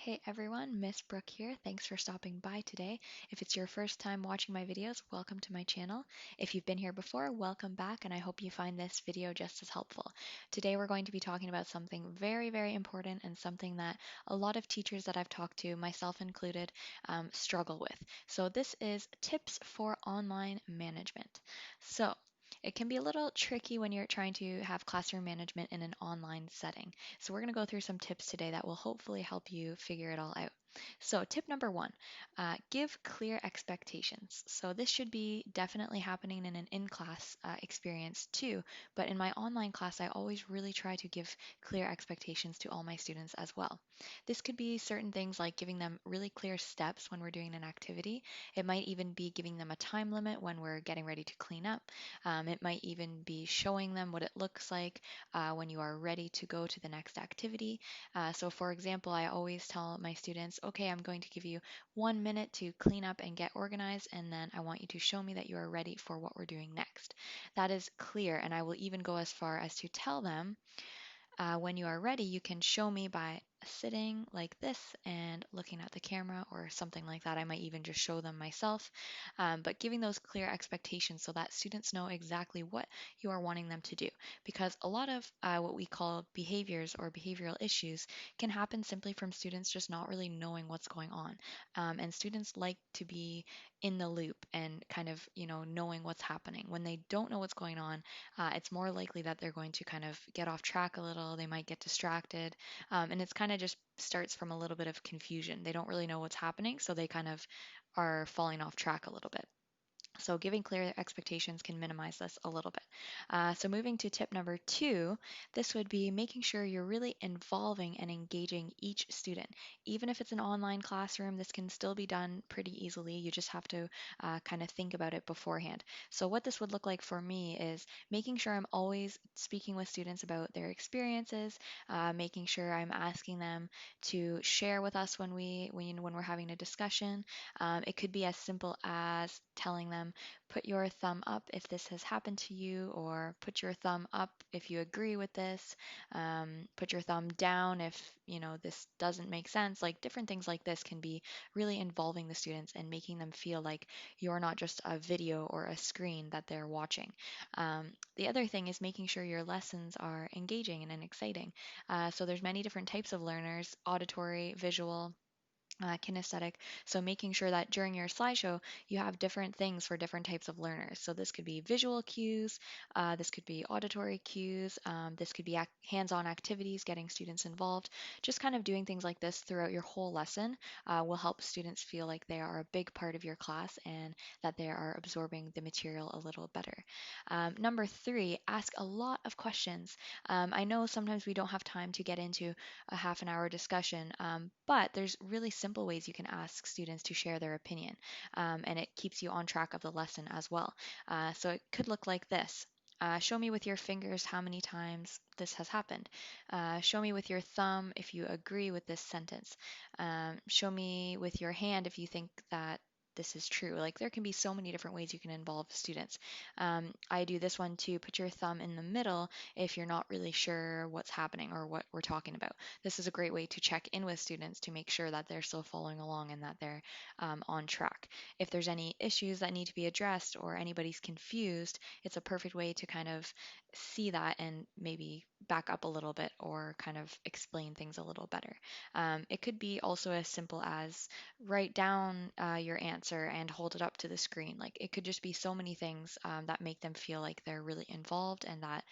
Hey everyone, Miss Brooke here. Thanks for stopping by today. If it's your first time watching my videos, welcome to my channel. If you've been here before, welcome back, and I hope you find this video just as helpful. Today we're going to be talking about something very, very important and something that a lot of teachers that I've talked to, myself included, struggle with. So this is tips for online management. So it can be a little tricky when you're trying to have classroom management in an online setting. So, we're going to go through some tips today that will hopefully help you figure it all out. So, tip number one, give clear expectations. So, this should be definitely happening in an in class experience too, but in my online class, I always really try to give clear expectations to all my students as well. This could be certain things like giving them really clear steps when we're doing an activity. It might even be giving them a time limit when we're getting ready to clean up. It might even be showing them what it looks like when you are ready to go to the next activity. So, for example, I always tell my students, okay, I'm going to give you 1 minute to clean up and get organized, and then I want you to show me that you are ready for what we're doing next. That is clear, and I will even go as far as to tell them when you are ready, you can show me by sitting like this and looking at the camera or something like that. I might even just show them myself, but giving those clear expectations so that students know exactly what you are wanting them to do. Because a lot of what we call behaviors or behavioral issues can happen simply from students just not really knowing what's going on. And students like to be in the loop and kind of, knowing what's happening. When they don't know what's going on, it's more likely that they're going to kind of get off track a little. They might get distracted. And it's kind of just starts from a little bit of confusion. They don't really know what's happening, so they kind of are falling off track a little bit. So, giving clear expectations can minimize this a little bit. So, moving to tip number two, this would be making sure you're really involving and engaging each student. Even if it's an online classroom, this can still be done pretty easily. You just have to kind of think about it beforehand. So, what this would look like for me is making sure I'm always speaking with students about their experiences, making sure I'm asking them to share with us when we're having a discussion. It could be as simple as telling them, put your thumb up if this has happened to you, or put your thumb up if you agree with this, put your thumb down if this doesn't make sense. Like different things like this can be really involving the students and making them feel like you're not just a video or a screen that they're watching. The other thing is making sure your lessons are engaging and exciting. So there's many different types of learners: auditory, visual, kinesthetic. So making sure that during your slideshow, you have different things for different types of learners. So this could be visual cues, this could be auditory cues, this could be hands-on activities, getting students involved. Just kind of doing things like this throughout your whole lesson will help students feel like they are a big part of your class and that they are absorbing the material a little better. Number three, ask a lot of questions. I know sometimes we don't have time to get into a half an hour discussion. But there's really simple ways you can ask students to share their opinion, and it keeps you on track of the lesson as well. So it could look like this. Show me with your fingers how many times this has happened. Show me with your thumb if you agree with this sentence. Show me with your hand if you think that this is true. Like there can be so many different ways you can involve students. I do this one too. Put your thumb in the middle if you're not really sure what's happening or what we're talking about. This is a great way to check in with students to make sure that they're still following along and that they're on track. If there's any issues that need to be addressed or anybody's confused, it's a perfect way to kind of see that and maybe back up a little bit or kind of explain things a little better. It could be also as simple as write down your answer and hold it up to the screen. Like it could just be so many things that make them feel like they're really involved and that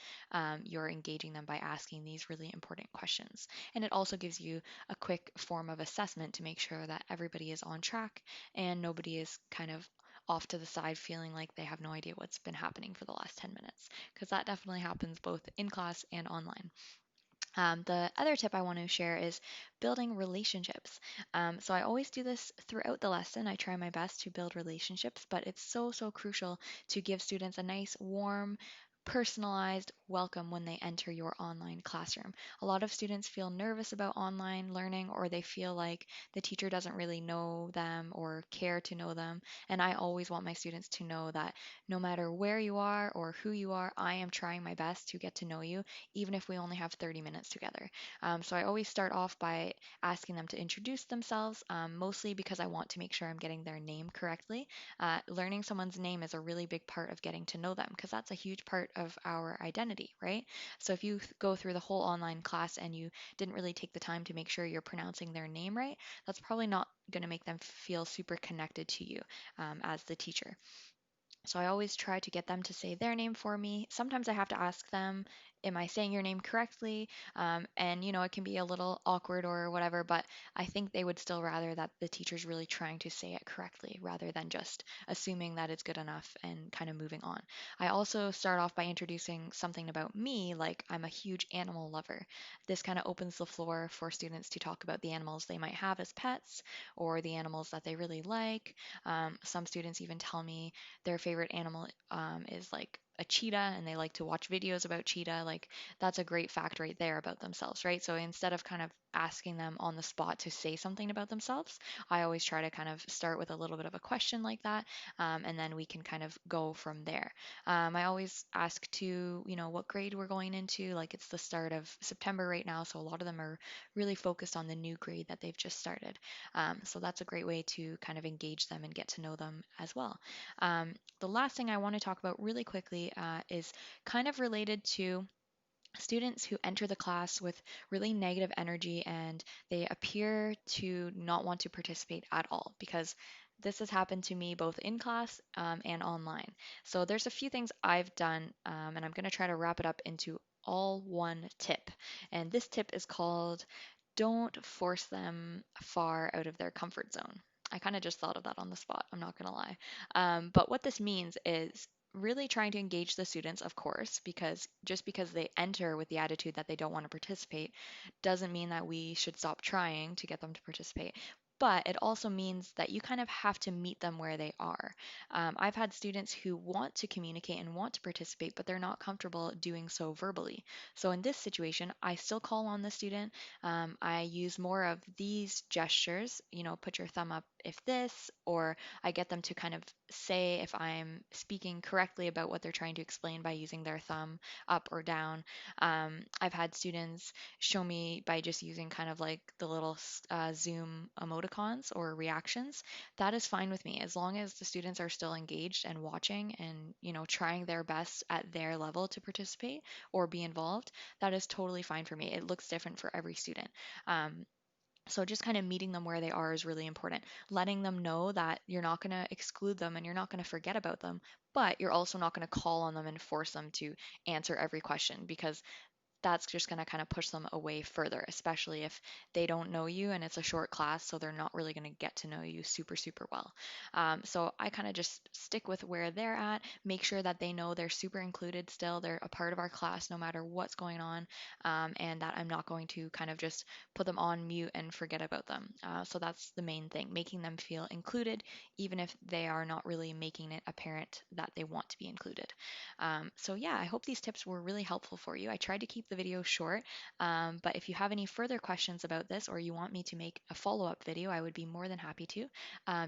you're engaging them by asking these really important questions. And it also gives you a quick form of assessment to make sure that everybody is on track and nobody is kind of off to the side feeling like they have no idea what's been happening for the last 10 minutes, because that definitely happens both in class and online. The other tip I want to share is building relationships. So I always do this throughout the lesson. I try my best to build relationships, but it's so, so crucial to give students a nice, warm, personalized welcome when they enter your online classroom. A lot of students feel nervous about online learning, or they feel like the teacher doesn't really know them or care to know them. And I always want my students to know that no matter where you are or who you are, I am trying my best to get to know you, even if we only have 30 minutes together. So I always start off by asking them to introduce themselves, mostly because I want to make sure I'm getting their name correctly. Learning someone's name is a really big part of getting to know them because that's a huge part of our identity, right? So if you go through the whole online class and you didn't really take the time to make sure you're pronouncing their name right, that's probably not going to make them feel super connected to you as the teacher. So I always try to get them to say their name for me. Sometimes I have to ask them, am I saying your name correctly? And, it can be a little awkward or whatever, but I think they would still rather that the teacher's really trying to say it correctly rather than just assuming that it's good enough and kind of moving on. I also start off by introducing something about me, like I'm a huge animal lover. This kind of opens the floor for students to talk about the animals they might have as pets or the animals that they really like. Some students even tell me their favorite animal is like a cheetah and they like to watch videos about cheetah. Like that's a great fact right there about themselves, right? So instead of kind of asking them on the spot to say something about themselves, I always try to kind of start with a little bit of a question like that, and then we can kind of go from there. I always ask to, what grade we're going into. Like it's the start of September right now, so a lot of them are really focused on the new grade that they've just started. So that's a great way to kind of engage them and get to know them as well. The last thing I want to talk about really quickly is kind of related to students who enter the class with really negative energy and they appear to not want to participate at all because this has happened to me both in class and online. So there's a few things I've done, and I'm going to try to wrap it up into all one tip. And this tip is called don't force them far out of their comfort zone. I kind of just thought of that on the spot, I'm not going to lie. But what this means is really trying to engage the students, of course, because just because they enter with the attitude that they don't want to participate doesn't mean that we should stop trying to get them to participate. But it also means that you kind of have to meet them where they are. I've had students who want to communicate and want to participate, but they're not comfortable doing so verbally. So in this situation, I still call on the student. I use more of these gestures, put your thumb up if this, or I get them to kind of say if I'm speaking correctly about what they're trying to explain by using their thumb up or down. I've had students show me by just using kind of like the little Zoom emoticons or reactions. That is fine with me as long as the students are still engaged and watching and, trying their best at their level to participate or be involved. That is totally fine for me. It looks different for every student. So just kind of meeting them where they are is really important. Letting them know that you're not going to exclude them and you're not going to forget about them, but you're also not going to call on them and force them to answer every question because that's just going to kind of push them away further, especially if they don't know you and it's a short class, so they're not really going to get to know you super, super well. So I kind of just stick with where they're at, make sure that they know they're super included still, they're a part of our class no matter what's going on, and that I'm not going to kind of just put them on mute and forget about them. So that's the main thing, making them feel included, even if they are not really making it apparent that they want to be included. So yeah, I hope these tips were really helpful for you. I tried to keep the video short, but if you have any further questions about this or you want me to make a follow-up video, I would be more than happy to.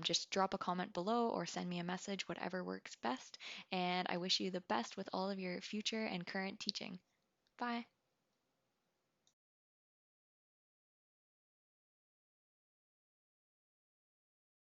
Just drop a comment below or send me a message, whatever works best. And I wish you the best with all of your future and current teaching. Bye.